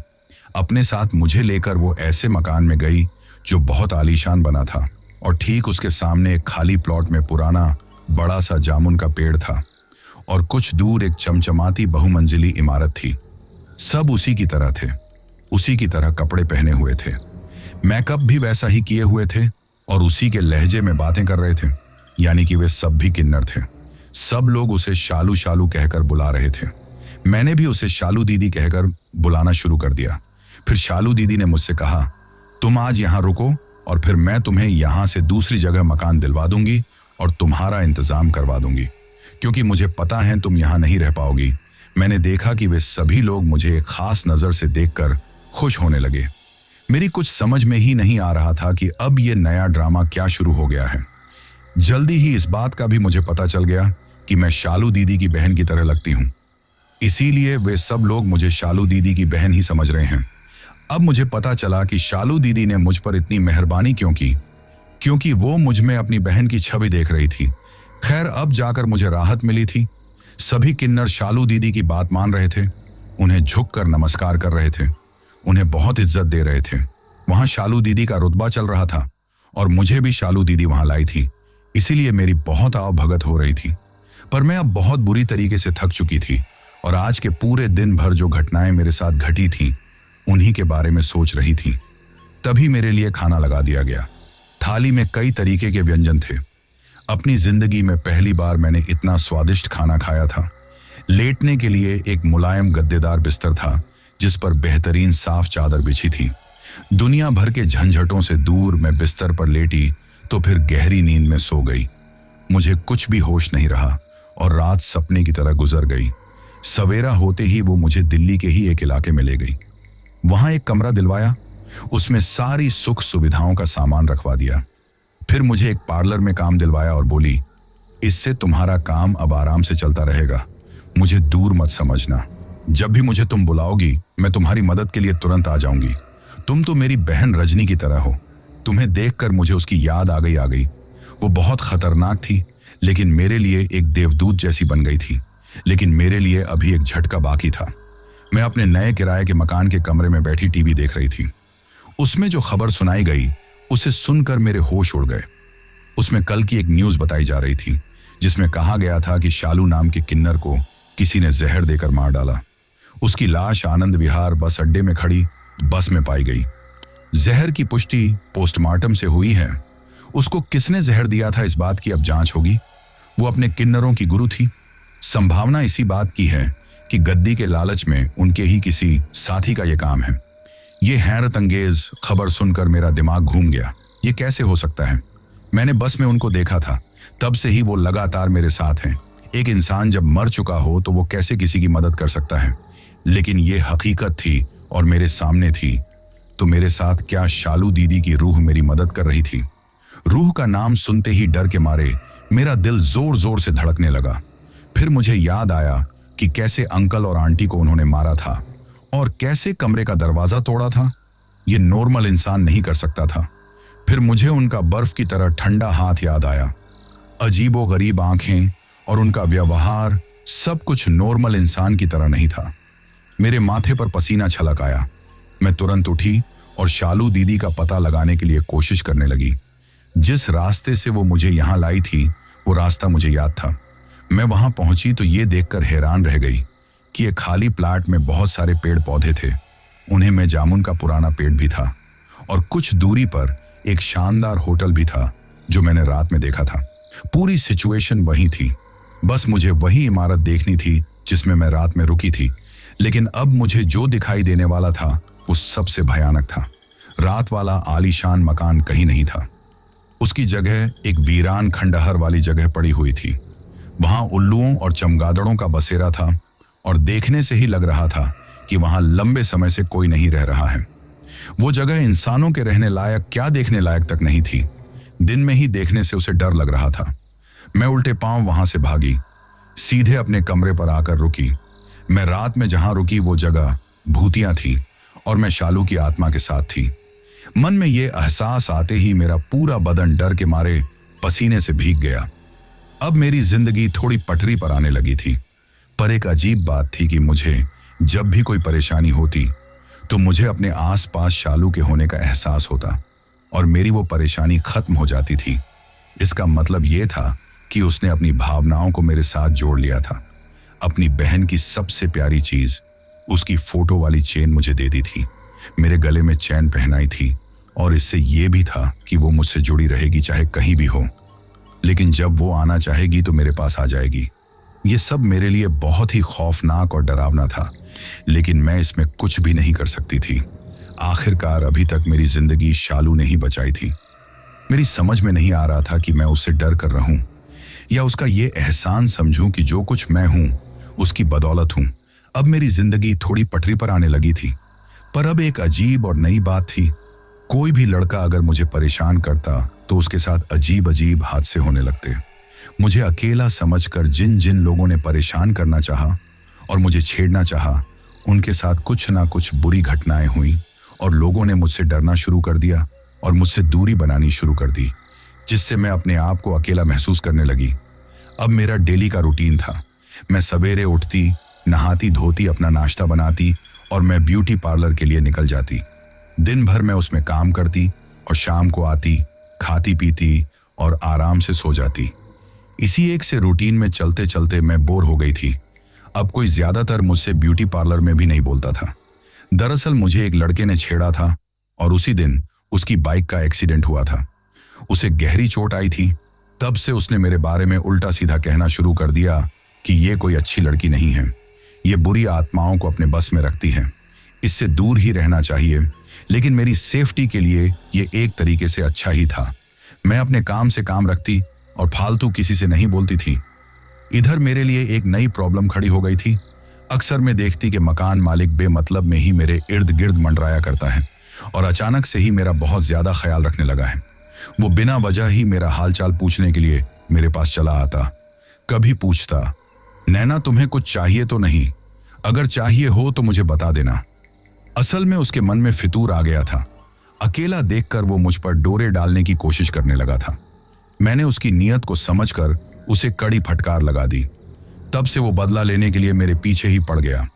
अपने साथ मुझे लेकर वो ऐसे मकान में गई जो बहुत आलीशान बना था और ठीक उसके सामने एक खाली प्लॉट में पुराना बड़ा सा जामुन का पेड़ था और कुछ दूर एक चमचमाती बहुमंजिली इमारत थी। सब उसी की तरह थे, उसी की तरह कपड़े पहने हुए थे, मेकअप भी वैसा ही किए हुए थे और उसी के लहजे में बातें कर रहे थे, यानी कि वे सब भी किन्नर थे। सब लोग उसे शालू शालू कहकर बुला रहे थे। मैंने भी उसे शालू दीदी कहकर बुलाना शुरू कर दिया। फिर शालू दीदी ने मुझसे कहा, तुम आज यहाँ रुको और फिर मैं तुम्हें यहाँ से दूसरी जगह मकान दिलवा दूंगी और तुम्हारा इंतजाम करवा दूंगी, क्योंकि मुझे पता है तुम यहाँ नहीं रह पाओगी। मैंने देखा कि वे सभी लोग मुझे एक खास नजर से देखकर खुश होने लगे। मेरी कुछ समझ में ही नहीं आ रहा था कि अब ये नया ड्रामा क्या शुरू हो गया है। जल्दी ही इस बात का भी मुझे पता चल गया कि मैं शालू दीदी की बहन की तरह लगती हूँ, इसीलिए वे सब लोग मुझे शालू दीदी की बहन ही समझ रहे हैं। अब मुझे पता चला कि शालू दीदी ने मुझ पर इतनी मेहरबानी क्यों की, क्योंकि वो मुझ में अपनी बहन की छवि देख रही थी। खैर, अब जाकर मुझे राहत मिली थी। सभी किन्नर शालू दीदी की बात मान रहे थे, उन्हें झुककर नमस्कार कर रहे थे, उन्हें बहुत इज्जत दे रहे थे। वहां शालू दीदी का रुतबा चल रहा था और मुझे भी शालू दीदी वहां लाई थी, इसीलिए मेरी बहुत आवभगत हो रही थी। पर मैं अब बहुत बुरी तरीके से थक चुकी थी और आज के पूरे दिन भर जो घटनाएं मेरे साथ घटी थीं, उन्हीं के बारे में सोच रही थी। तभी मेरे लिए खाना लगा दिया गया। थाली में कई तरीके के व्यंजन थे। अपनी जिंदगी में पहली बार मैंने इतना स्वादिष्ट खाना खाया था। लेटने के लिए एक मुलायम गद्देदार बिस्तर था, जिस पर बेहतरीन साफ चादर बिछी थी। दुनिया भर के झंझटों से दूर मैं बिस्तर पर लेटी तो फिर गहरी नींद में सो गई। मुझे कुछ भी होश नहीं रहा और रात सपने की तरह गुजर गई। सवेरा होते ही वो मुझे दिल्ली के ही एक इलाके में ले गई। वहां एक कमरा दिलवाया, उसमें सारी सुख सुविधाओं का सामान रखवा दिया। फिर मुझे एक पार्लर में काम दिलवाया और बोली, इससे तुम्हारा काम अब आराम से चलता रहेगा, मुझे दूर मत समझना। जब भी मुझे तुम बुलाओगी मैं तुम्हारी मदद के लिए तुरंत आ जाऊंगी। तुम तो मेरी बहन रजनी की तरह हो। तुम्हें देखकर मुझे उसकी याद आ गई। वो बहुत खतरनाक थी, लेकिन मेरे लिए एक देवदूत जैसी बन गई थी। लेकिन मेरे लिए अभी एक झटका बाकी था। मैं अपने नए किराए के मकान के कमरे में बैठी टीवी देख रही थी। उसमें जो खबर सुनाई गई उसे सुनकर मेरे होश उड़ गए। उसमें कल की एक न्यूज़ बताई जा रही थी, जिसमें कहा गया था कि शालू नाम के किन्नर को किसी ने जहर देकर मार डाला। उसकी लाश आनंद विहार बस अड्डे में खड़ी बस में पाई गई। जहर की पुष्टि पोस्टमार्टम से हुई है। उसको किसने जहर दिया था, इस बात की अब जांच होगी। वो अपने किन्नरों की गुरु थी। संभावना इसी बात की है कि गद्दी के लालच में उनके ही किसी साथी का यह काम है। ये हैरत अंगेज खबर सुनकर मेरा दिमाग घूम गया। ये कैसे हो सकता है? मैंने बस में उनको देखा था, तब से ही वो लगातार मेरे साथ हैं। एक इंसान जब मर चुका हो तो वो कैसे किसी की मदद कर सकता है? लेकिन ये हकीकत थी और मेरे सामने थी। तो मेरे साथ क्या शालू दीदी की रूह मेरी मदद कर रही थी? रूह का नाम सुनते ही डर के मारे मेरा दिल जोर जोर से धड़कने लगा। फिर मुझे याद आया कि कैसे अंकल और आंटी को उन्होंने मारा था और कैसे कमरे का दरवाजा तोड़ा था। ये नॉर्मल इंसान नहीं कर सकता था। फिर मुझे उनका बर्फ की तरह ठंडा हाथ याद आया। अजीबो गरीब आंखें और उनका व्यवहार, सब कुछ नॉर्मल इंसान की तरह नहीं था। मेरे माथे पर पसीना छलक आया। मैं तुरंत उठी और शालू दीदी का पता लगाने के लिए कोशिश करने लगी। जिस रास्ते से वो मुझे यहाँ लाई थी वो रास्ता मुझे याद था। मैं वहां पहुंची तो ये देखकर हैरान रह गई कि एक खाली प्लाट में बहुत सारे पेड़ पौधे थे। उन्हें में जामुन का पुराना पेड़ भी था और कुछ दूरी पर एक शानदार होटल भी था जो मैंने रात में देखा था। पूरी सिचुएशन वही थी। बस मुझे वही इमारत देखनी थी जिसमें मैं रात में रुकी थी। लेकिन अब मुझे जो दिखाई देने वाला था वो सबसे भयानक था। रात वाला आलीशान मकान कहीं नहीं था। उसकी जगह एक वीरान खंडहर वाली जगह पड़ी हुई थी। वहां उल्लुओं और चमगादड़ों का बसेरा था और देखने से ही लग रहा था कि वहां लंबे समय से कोई नहीं रह रहा है। वो जगह इंसानों के रहने लायक क्या देखने लायक तक नहीं थी। दिन में ही देखने से उसे डर लग रहा था। मैं उल्टे पांव वहां से भागी, सीधे अपने कमरे पर आकर रुकी। मैं रात में जहां रुकी वो जगह भूतिया थी और मैं शालू की आत्मा के साथ थी। मन में ये एहसास आते ही मेरा पूरा बदन डर के मारे पसीने से भीग गया। अब मेरी जिंदगी थोड़ी पटरी पर आने लगी थी। पर एक अजीब बात थी कि मुझे जब भी कोई परेशानी होती तो मुझे अपने आसपास शालू के होने का एहसास होता और मेरी वो परेशानी खत्म हो जाती थी। इसका मतलब ये था कि उसने अपनी भावनाओं को मेरे साथ जोड़ लिया था। अपनी बहन की सबसे प्यारी चीज, उसकी फोटो वाली चेन मुझे दे दी थी। मेरे गले में चैन पहनाई थी और इससे ये भी था कि वो मुझसे जुड़ी रहेगी चाहे कहीं भी हो, लेकिन जब वो आना चाहेगी तो मेरे पास आ जाएगी। ये सब मेरे लिए बहुत ही खौफनाक और डरावना था, लेकिन मैं इसमें कुछ भी नहीं कर सकती थी। आखिरकार अभी तक मेरी जिंदगी शालू ने ही बचाई थी। मेरी समझ में नहीं आ रहा था कि मैं उससे डर कर रहूं या उसका ये एहसान समझूं कि जो कुछ मैं हूं उसकी बदौलत हूं। अब मेरी जिंदगी थोड़ी पटरी पर आने लगी थी, पर अब एक अजीब और नई बात थी। कोई भी लड़का अगर मुझे परेशान करता तो उसके साथ अजीब अजीब हादसे होने लगते। मुझे अकेला समझकर जिन जिन लोगों ने परेशान करना चाहा और मुझे छेड़ना चाहा, उनके साथ कुछ ना कुछ बुरी घटनाएं हुई और लोगों ने मुझसे डरना शुरू कर दिया और मुझसे दूरी बनानी शुरू कर दी, जिससे मैं अपने आप को अकेला महसूस करने लगी। अब मेरा डेली का रूटीन था। मैं सवेरे उठती, नहाती धोती, अपना नाश्ता बनाती और मैं ब्यूटी पार्लर के लिए निकल जाती। दिन भर मैं उसमें काम करती और शाम को आती, खाती पीती और आराम से सो जाती। इसी एक से रूटीन में चलते चलते मैं बोर हो गई थी। अब कोई ज्यादातर मुझसे ब्यूटी पार्लर में भी नहीं बोलता था। दरअसल मुझे एक लड़के ने छेड़ा था और उसी दिन उसकी बाइक का एक्सीडेंट हुआ था। उसे गहरी चोट आई थी। तब से उसने मेरे बारे में उल्टा सीधा कहना शुरू कर दिया कि ये कोई अच्छी लड़की नहीं है, ये बुरी आत्माओं को अपने बस में रखती है, इससे दूर ही रहना चाहिए। लेकिन मेरी सेफ्टी के लिए ये एक तरीके से अच्छा ही था। मैं अपने काम से काम रखती और फालतू किसी से नहीं बोलती थी। इधर मेरे लिए एक नई प्रॉब्लम खड़ी हो गई थी। अक्सर मैं देखती कि मकान मालिक बेमतलब में ही मेरे इर्द गिर्द मंडराया करता है और अचानक से ही मेरा बहुत ज्यादा ख्याल रखने लगा है। वो बिना वजह ही मेरा हालचाल पूछने के लिए मेरे पास चला आता। कभी पूछता, नैना तुम्हें कुछ चाहिए तो नहीं? अगर चाहिए हो तो मुझे बता देना। असल में उसके मन में फितूर आ गया था। अकेला देखकर वो मुझ पर डोरे डालने की कोशिश करने लगा था। मैंने उसकी नीयत को समझकर उसे कड़ी फटकार लगा दी। तब से वो बदला लेने के लिए मेरे पीछे ही पड़ गया।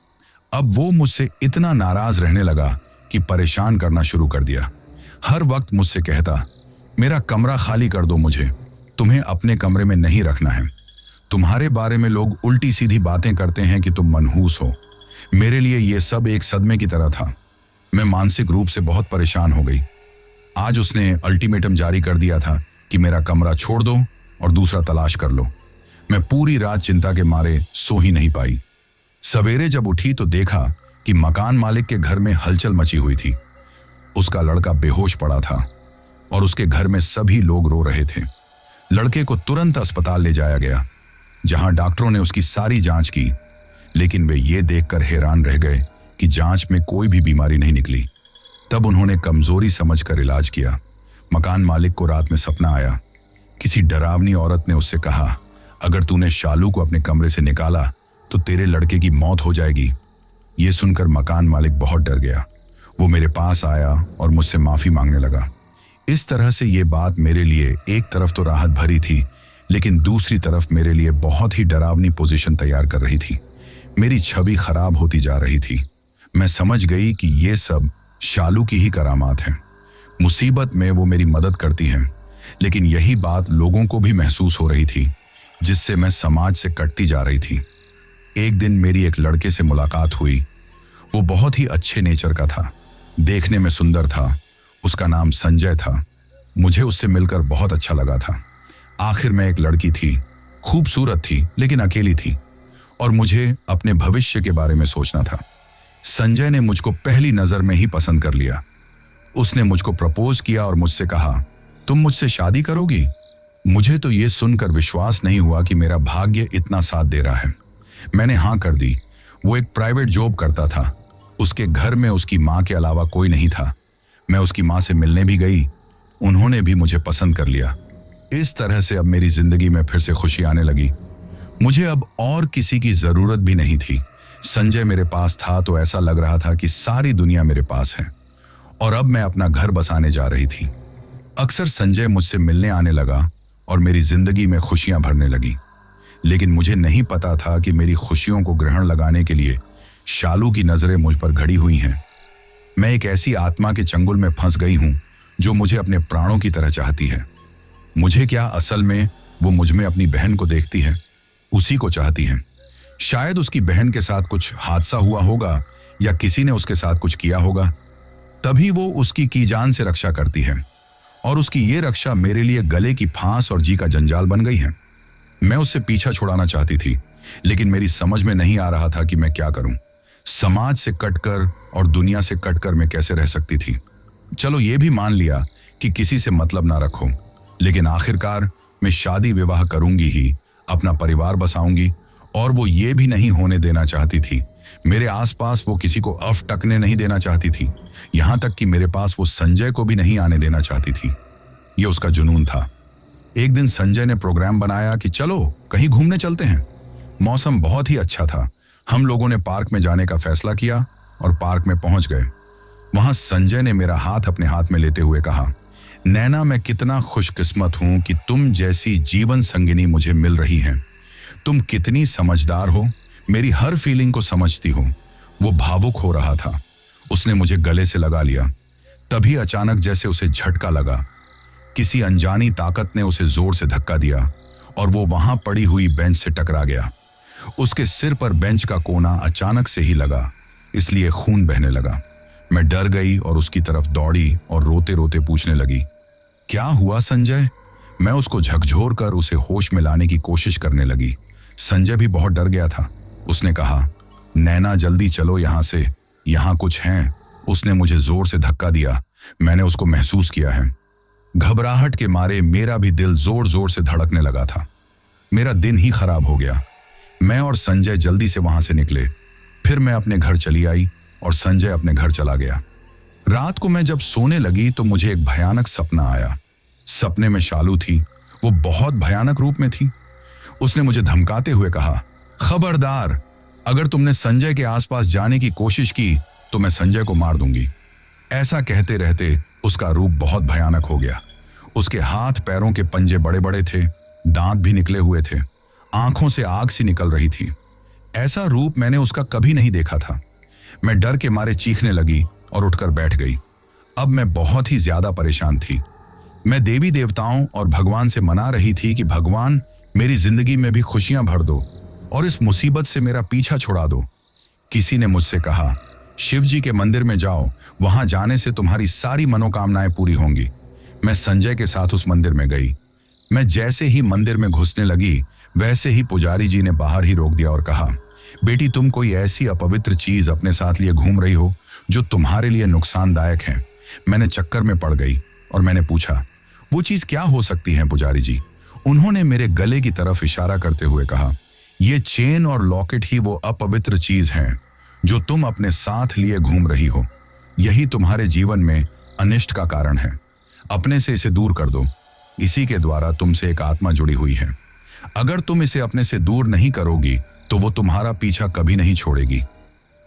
अब वो मुझसे इतना नाराज रहने लगा कि परेशान करना शुरू कर दिया। हर वक्त मुझसे कहता, मेरा कमरा खाली कर दो, मुझे तुम्हें अपने कमरे में नहीं रखना है। तुम्हारे बारे में लोग उल्टी सीधी बातें करते हैं कि तुम मनहूस हो। मेरे लिए ये सब एक सदमे की तरह था। मैं मानसिक रूप से बहुत परेशान हो गई। आज उसने अल्टीमेटम जारी कर दिया था कि मेरा कमरा छोड़ दो और दूसरा तलाश कर लो। मैं पूरी रात चिंता के मारे सो ही नहीं पाई। सवेरे जब उठी तो देखा कि मकान मालिक के घर में हलचल मची हुई थी। उसका लड़का बेहोश पड़ा था और उसके घर में सभी लोग रो रहे थे। लड़के को तुरंत अस्पताल ले जाया गया, जहां डॉक्टरों ने उसकी सारी जांच की, लेकिन वे ये देखकर हैरान रह गए कि जांच में कोई भी बीमारी नहीं निकली। तब उन्होंने कमजोरी समझकर इलाज किया। मकान मालिक को रात में सपना आया। किसी डरावनी औरत ने उससे कहा, अगर तूने शालू को अपने कमरे से निकाला तो तेरे लड़के की मौत हो जाएगी। ये सुनकर मकान मालिक बहुत डर गया। वो मेरे पास आया और मुझसे माफी मांगने लगा। इस तरह से ये बात मेरे लिए एक तरफ तो राहत भरी थी, लेकिन दूसरी तरफ मेरे लिए बहुत ही डरावनी पोजीशन तैयार कर रही थी। मेरी छवि खराब होती जा रही थी। मैं समझ गई कि ये सब शालू की ही करामात है। मुसीबत में वो मेरी मदद करती हैं, लेकिन यही बात लोगों को भी महसूस हो रही थी, जिससे मैं समाज से कटती जा रही थी। एक दिन मेरी एक लड़के से मुलाकात हुई। वो बहुत ही अच्छे नेचर का था, देखने में सुंदर था। उसका नाम संजय था। मुझे उससे मिलकर बहुत अच्छा लगा था। आखिर में एक लड़की थी, खूबसूरत थी लेकिन अकेली थी और मुझे अपने भविष्य के बारे में सोचना था। संजय ने मुझको पहली नजर में ही पसंद कर लिया। उसने मुझको प्रपोज किया और मुझसे कहा, तुम मुझसे शादी करोगी? मुझे तो ये सुनकर विश्वास नहीं हुआ कि मेरा भाग्य इतना साथ दे रहा है। मैंने हाँ कर दी। वो एक प्राइवेट जॉब करता था। उसके घर में उसकी माँ के अलावा कोई नहीं था। मैं उसकी माँ से मिलने भी गई। उन्होंने भी मुझे पसंद कर लिया। इस तरह से अब मेरी जिंदगी में फिर से खुशी आने लगी। मुझे अब और किसी की जरूरत भी नहीं थी। संजय मेरे पास था तो ऐसा लग रहा था कि सारी दुनिया मेरे पास है और अब मैं अपना घर बसाने जा रही थी। अक्सर संजय मुझसे मिलने आने लगा और मेरी जिंदगी में खुशियां भरने लगी, लेकिन मुझे नहीं पता था कि मेरी खुशियों को ग्रहण लगाने के लिए शालू की नजरें मुझ पर घड़ी हुई हैं। मैं एक ऐसी आत्मा के चंगुल में फंस गई हूं जो मुझे अपने प्राणों की तरह चाहती है। मुझे क्या, असल में वो मुझ में अपनी बहन को देखती है, उसी को चाहती है। शायद उसकी बहन के साथ कुछ हादसा हुआ होगा या किसी ने उसके साथ कुछ किया होगा। तभी वो उसकी की जान से रक्षा करती है, और उसकी ये रक्षा मेरे लिए गले की फांस और जी का जंजाल बन गई है। मैं उससे पीछा छुड़ाना चाहती थी, लेकिन मेरी समझ में नहीं आ रहा था कि मैं क्या करूं। समाज से कटकर और दुनिया से कटकर मैं कैसे रह सकती थी। चलो ये भी मान लिया कि किसी से मतलब ना रखो, लेकिन आखिरकार मैं शादी विवाह करूंगी ही, अपना परिवार बसाऊंगी, और वो ये भी नहीं होने देना चाहती थी। मेरे आसपास वो किसी को अफ टकने नहीं देना चाहती थी, यहां तक कि मेरे पास वो संजय को भी नहीं आने देना चाहती थी। ये उसका जुनून था। एक दिन संजय ने प्रोग्राम बनाया कि चलो कहीं घूमने चलते हैं। मौसम बहुत ही अच्छा था। हम लोगों ने पार्क में जाने का फैसला किया और पार्क में पहुंच गए। वहां संजय ने मेरा हाथ अपने हाथ में लेते हुए कहा, नैना, मैं कितना खुशकिस्मत हूं कि तुम जैसी जीवन संगिनी मुझे मिल रही हैं। तुम कितनी समझदार हो, मेरी हर फीलिंग को समझती हो। वो भावुक हो रहा था। उसने मुझे गले से लगा लिया। तभी अचानक जैसे उसे झटका लगा। किसी अनजानी ताकत ने उसे जोर से धक्का दिया और वो वहां पड़ी हुई बेंच से टकरा गया। उसके सिर पर बेंच का कोना अचानक से ही लगा, इसलिए खून बहने लगा। मैं डर गई और उसकी तरफ दौड़ी और रोते रोते पूछने लगी, क्या हुआ संजय? मैं उसको झकझोर कर उसे होश में लाने की कोशिश करने लगी। संजय भी बहुत डर गया था। उसने कहा, नैना जल्दी चलो यहां से, यहां कुछ है। उसने मुझे जोर से धक्का दिया। मैंने उसको महसूस किया है। घबराहट के मारे मेरा भी दिल जोर जोर से धड़कने लगा था। मेरा दिन ही खराब हो गया। मैं और संजय जल्दी से वहां से निकले। फिर मैं अपने घर चली आई और संजय अपने घर चला गया। रात को मैं जब सोने लगी तो मुझे एक भयानक सपना आया। सपने में शालू थी। वो बहुत भयानक रूप में थी। उसने मुझे धमकाते हुए कहा, खबरदार, अगर तुमने संजय के आसपास जाने की कोशिश की तो मैं संजय को मार दूंगी। ऐसा कहते रहते उसका रूप बहुत भयानक हो गया। उसके हाथ पैरों के पंजे बड़े बड़े थे, दांत भी निकले हुए थे, आंखों से आग सी निकल रही थी। ऐसा रूप मैंने उसका कभी नहीं देखा था। मैं डर के मारे चीखने लगी और उठकर बैठ गई। अब मैं बहुत ही ज्यादा परेशान थी। मैं देवी देवताओं और भगवान से मना रही थी कि भगवान, मेरी जिंदगी में भी खुशियां भर दो और इस मुसीबत से मेरा पीछा छुड़ा दो। किसी ने मुझसे कहा, शिव जी के मंदिर में जाओ, वहां जाने से तुम्हारी सारी मनोकामनाएं पूरी होंगी। मैं संजय के साथ उस मंदिर में गई। मैं जैसे ही मंदिर में घुसने लगी, वैसे ही पुजारी जी ने बाहर ही रोक दिया और कहा, बेटी, तुम कोई ऐसी अपवित्र चीज अपने साथ लिए घूम रही हो जो तुम्हारे लिए नुकसानदायक है। मैंने चक्कर में पड़ गई और मैंने पूछा, वो चीज क्या हो सकती है पुजारी जी? उन्होंने मेरे गले की तरफ इशारा करते हुए कहा, ये चेन और लॉकेट ही वो अपवित्र चीज हैं जो तुम अपने साथ लिए घूम रही हो। यही तुम्हारे जीवन में अनिष्ट का कारण है। अपने से इसे दूर कर दो। इसी के द्वारा तुमसे एक आत्मा जुड़ी हुई है। अगर तुम इसे अपने से दूर नहीं करोगी तो वो तुम्हारा पीछा कभी नहीं छोड़ेगी।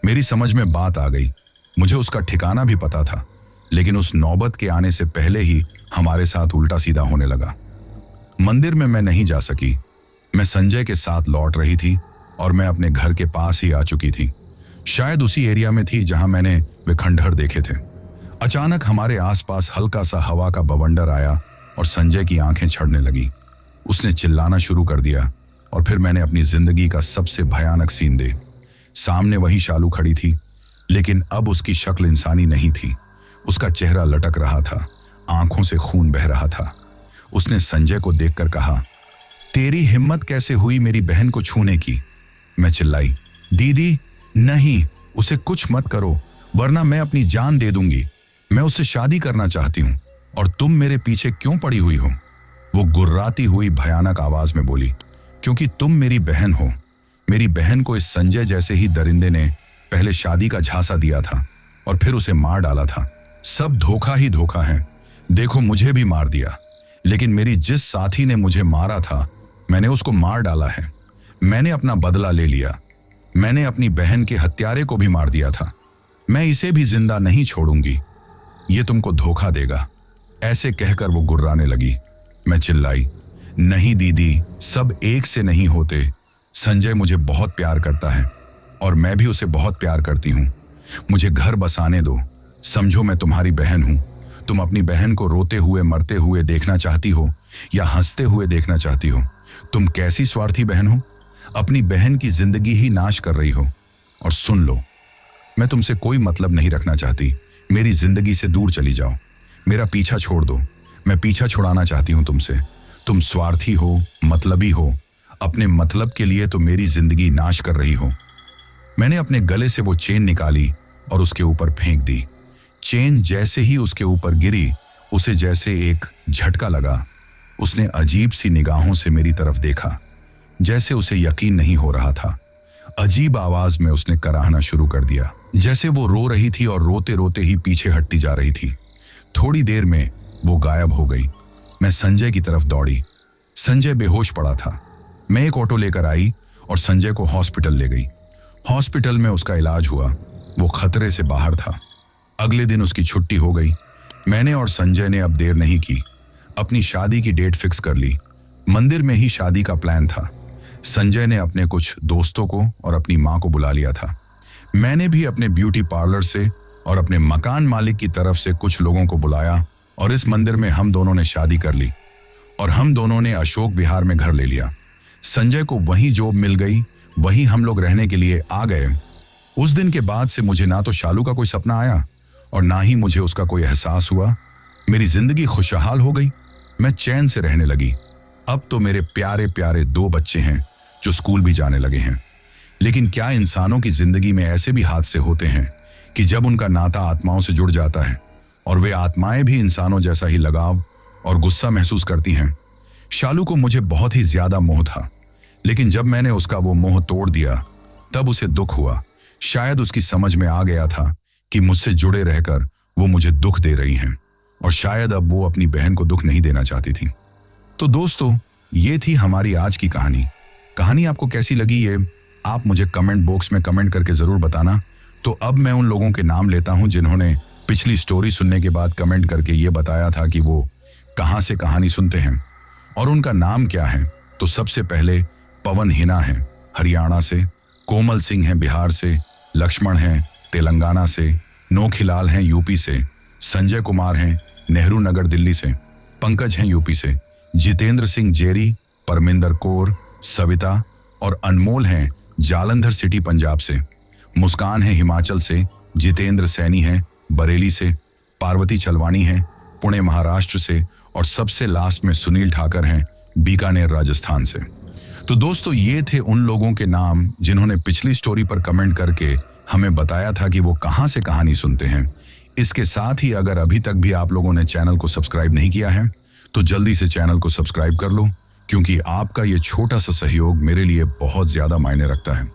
मेरी समझ में बात आ गई। मुझे उसका ठिकाना भी पता था, लेकिन उस नौबत के आने से पहले ही हमारे साथ उल्टा सीधा होने लगा। मंदिर में मैं नहीं जा सकी। मैं संजय के साथ लौट रही थी और मैं अपने घर के पास ही आ चुकी थी। शायद उसी एरिया में थी जहां मैंने वे खंडहर देखे थे। अचानक हमारे आसपास हल्का सा हवा का बवंडर आया और संजय की आंखें छड़ने लगी। उसने चिल्लाना शुरू कर दिया और फिर मैंने अपनी जिंदगी का सबसे भयानक सीन दे। सामने वही शालू खड़ी थी, लेकिन अब उसकी शक्ल इंसानी नहीं थी। उसका चेहरा लटक रहा था, आंखों से खून बह रहा था। उसने संजय को देखकर कहा, तेरी हिम्मत कैसे हुई मेरी बहन को छूने की? मैं चिल्लाई, दीदी नहीं, उसे कुछ मत करो, वरना मैं अपनी जान दे दूंगी। मैं उससे शादी करना चाहती हूँ और तुम मेरे पीछे क्यों पड़ी हुई हो? वो गुर्राती हुई भयानक आवाज में बोली, क्योंकि तुम मेरी बहन हो। मेरी बहन को इस संजय जैसे ही दरिंदे ने पहले शादी का झांसा दिया था और फिर उसे मार डाला था। सब धोखा ही धोखा है। देखो, मुझे भी मार दिया, लेकिन मेरी जिस साथी ने मुझे मारा था, मैंने उसको मार डाला है। मैंने अपना बदला ले लिया। मैंने अपनी बहन के हत्यारे को भी मार दिया था। मैं इसे भी जिंदा नहीं छोड़ूंगी। ये तुमको धोखा देगा। ऐसे कहकर वो गुर्राने लगी। मैं चिल्लाई, नहीं दीदी, सब एक से नहीं होते। संजय मुझे बहुत प्यार करता है और मैं भी उसे बहुत प्यार करती हूँ। मुझे घर बसाने दो। समझो मैं तुम्हारी बहन हूँ। तुम अपनी बहन को रोते हुए मरते हुए देखना चाहती हो या हंसते हुए देखना चाहती हो? तुम कैसी स्वार्थी बहन हो, अपनी बहन की जिंदगी ही नाश कर रही हो। और सुन लो, मैं तुमसे कोई मतलब नहीं रखना चाहती। मेरी जिंदगी से दूर चली जाओ, मेरा पीछा छोड़ दो, मैं पीछा छुड़ाना चाहती हूं तुमसे। तुम स्वार्थी हो, मतलबी हो, अपने मतलब के लिए तो मेरी जिंदगी नाश कर रही हो। मैंने अपने गले से वो चेन निकाली और उसके ऊपर फेंक दी। चेन जैसे ही उसके ऊपर गिरी, उसे जैसे एक झटका लगा। उसने अजीब सी निगाहों से मेरी तरफ देखा, जैसे उसे यकीन नहीं हो रहा था। अजीब आवाज में उसने कराहना शुरू कर दिया, जैसे वो रो रही थी और रोते रोते ही पीछे हटती जा रही थी। थोड़ी देर में वो गायब हो गई। मैं संजय की तरफ दौड़ी। संजय बेहोश पड़ा था। मैं एक ऑटो लेकर आई और संजय को हॉस्पिटल ले गई। हॉस्पिटल में उसका इलाज हुआ। वो खतरे से बाहर था। अगले दिन उसकी छुट्टी हो गई। मैंने और संजय ने अब देर नहीं की, अपनी शादी की डेट फिक्स कर ली। मंदिर में ही शादी का प्लान था। संजय ने अपने कुछ दोस्तों को और अपनी मां को बुला लिया था। मैंने भी अपने ब्यूटी पार्लर से और अपने मकान मालिक की तरफ से कुछ लोगों को बुलाया और इस मंदिर में हम दोनों ने शादी कर ली और हम दोनों ने अशोक विहार में घर ले लिया। संजय को वहीं जॉब मिल गई, वहीं हम लोग रहने के लिए आ गए। उस दिन के बाद से मुझे ना तो शालू का कोई सपना आया और ना ही मुझे उसका कोई एहसास हुआ। मेरी जिंदगी खुशहाल हो गई। मैं चैन से रहने लगी। अब तो मेरे प्यारे प्यारे 2 बच्चे हैं जो स्कूल भी जाने लगे हैं। लेकिन क्या इंसानों की जिंदगी में ऐसे भी हादसे होते हैं कि जब उनका नाता आत्माओं से जुड़ जाता है और वे आत्माएं भी इंसानों जैसा ही लगाव और गुस्सा महसूस करती हैं। शालू को मुझे बहुत ही ज्यादा मोह था, लेकिन जब मैंने उसका वो मोह तोड़ दिया तब उसे दुख हुआ। शायद उसकी समझ में आ गया था कि मुझसे जुड़े रहकर वो मुझे दुख दे रही हैं और शायद अब वो अपनी बहन को दुख नहीं देना चाहती थी। तो दोस्तों, ये थी हमारी आज की कहानी। कहानी आपको कैसी लगी ये आप मुझे कमेंट बॉक्स में कमेंट करके जरूर बताना। तो अब मैं उन लोगों के नाम लेता हूं जिन्होंने पिछली स्टोरी सुनने के बाद कमेंट करके ये बताया था कि वो कहां से कहानी सुनते हैं और उनका नाम क्या है। तो सबसे पहले पवन हिना है हरियाणा से, कोमल सिंह हैं बिहार से, लक्ष्मण हैं तेलंगाना से, नोखिलाल हैं यूपी से, संजय कुमार हैं नेहरू नगर दिल्ली से, पंकज हैं यूपी से, जितेंद्र सिंह जेरी, परमिंदर कौर, सविता और अनमोल हैं जालंधर सिटी पंजाब से, मुस्कान है हिमाचल से, जितेंद्र सैनी हैं बरेली से, पार्वती चलवानी हैं पुणे महाराष्ट्र से और सबसे लास्ट में सुनील ठाकर हैं बीकानेर राजस्थान से। तो दोस्तों, ये थे उन लोगों के नाम जिन्होंने पिछली स्टोरी पर कमेंट करके हमें बताया था कि वो कहां से कहानी सुनते हैं। इसके साथ ही अगर अभी तक भी आप लोगों ने चैनल को सब्सक्राइब नहीं किया है तो जल्दी से चैनल को सब्सक्राइब कर लो, क्योंकि आपका ये छोटा सा सहयोग मेरे लिए बहुत ज्यादा मायने रखता है।